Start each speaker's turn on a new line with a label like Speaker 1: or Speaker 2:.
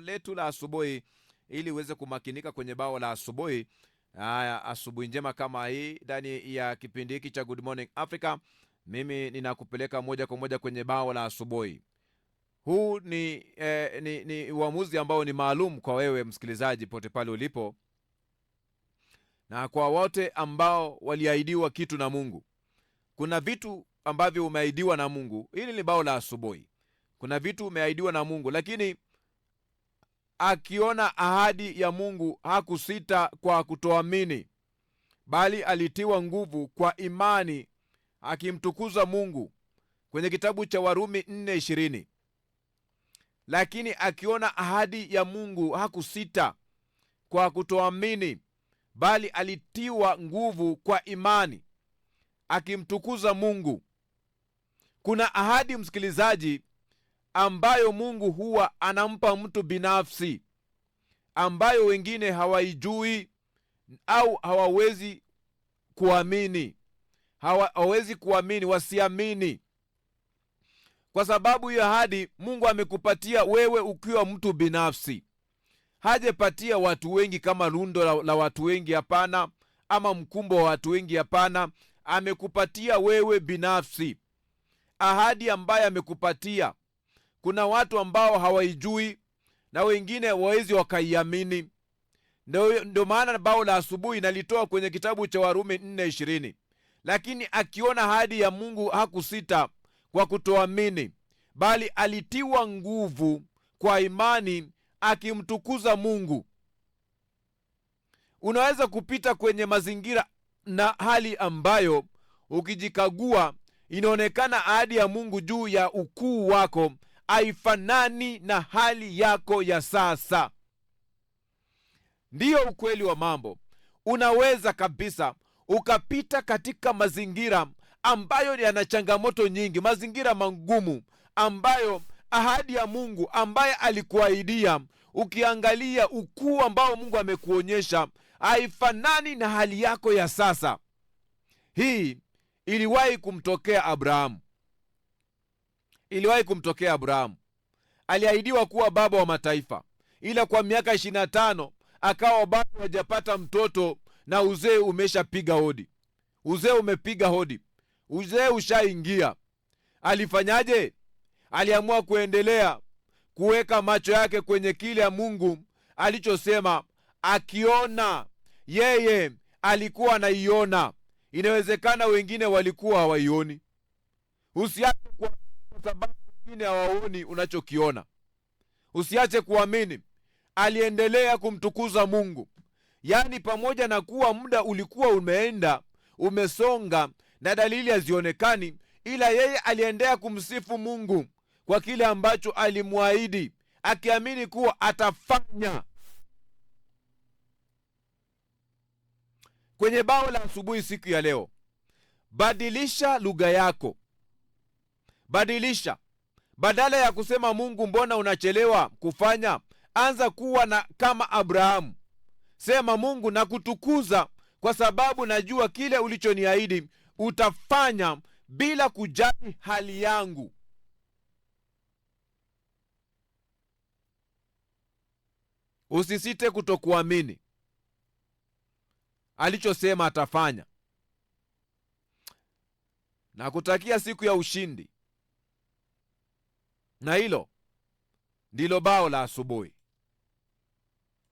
Speaker 1: letu la asubuhi, ili uweze kumakinika kwenye bao la asubuhi. Haya, asubuhi njema kama hii ndani ya kipindi hiki cha Good Morning Africa, mimi ninakupeleka moja kwa moja kwenye bao la asubuhi. Huu ni uamuzi ambao ni maalum kwa wewe msikilizaji pote pale ulipo, na kwa wote ambao waliahidiwa kitu na Mungu. Kuna vitu ambavyo umeahidiwa na Mungu. Hili ni bao la asubuhi. Kuna vitu umeahidiwa na Mungu, lakini akiona ahadi ya Mungu hakusita kwa kutoamini, bali alitiwa nguvu kwa imani akimtukuza Mungu, kwenye kitabu cha Warumi 4:20. Lakini akiona ahadi ya Mungu hakusita kwa kutoamini, bali alitiwa nguvu kwa imani akimtukuza Mungu. Kuna ahadi msikilizaji, ambayo Mungu huwa anampa mtu binafsi, ambayo wengine hawaijui au hawawezi kuamini. Hawawezi kuamini, wasiamini. Kwa sababu hiyo ahadi Mungu amekupatia wewe ukiwa mtu binafsi. Hajapatia watu wengi kama rundo la watu wengi, hapana, ama mkumbo wa watu wengi, hapana. Amekupatia wewe binafsi. Ahadi ambayo amekupatia, kuna watu ambao hawaijui na wengine hawawezi wakaiamini. Ndio maana bao la asubuhi nalitoa kwenye kitabu cha Warumi 4:20. Lakini akiona ahadi ya Mungu hakusita kwa kutoamini, bali alitiwa nguvu kwa imani akimtukuza Mungu. Unaweza kupita kwenye mazingira na hali ambayo ukijikagua inaonekana ahadi ya Mungu juu ya ukuu wako haifanani na hali yako ya sasa. Ndiyo ukweli wa mambo. Unaweza kabisa ukapita katika mazingira ambayo yana changamoto nyingi, mazingira magumu, ambayo ahadi ya Mungu ambaye alikuahidia, ukiangalia ukuu ambao Mungu amekuonyesha, haifanani na hali yako ya sasa. Hii iliwahi kumtokea Abrahamu. Aliahidiwa kuwa baba wa mataifa, ila kwa miaka 25 akawa bado hajapata mtoto, na uzee umeshapiga hodi. Uzee umepiga hodi. Uzee ushaingia. Alifanyaje? Aliamua kuendelea kuweka macho yake kwenye kile ya Mungu alichosema, akiona. Yeye alikuwa anaiona. Inawezekana wengine walikuwa hawaioni. Usiache kuamini kwa sababu wengine hawaoni unachokiona. Usiache kuamini. Aliendelea kumtukuza Mungu. Yaani, pamoja na kuwa muda ulikuwa umeenda, umesonga na dalili hazionekani, ila yeye aliendelea kumsifu Mungu kwa kile ambacho alimwahidi, akiamini kuwa atafanya. Kwenye bao la asubuhi siku ya leo, badilisha lugha yako. Badilisha. Badala ya kusema Mungu, mbona unachelewa kufanya, anza kuwa kama Abrahamu. Sema, Mungu, nakutukuza kwa sababu najua kile ulichoniahidi utafanya, bila kujali hali yangu. Usisite kutokuamini alichosema atafanya. Na kutakia siku ya ushindi. Na hilo ndilo bao la asubuhi.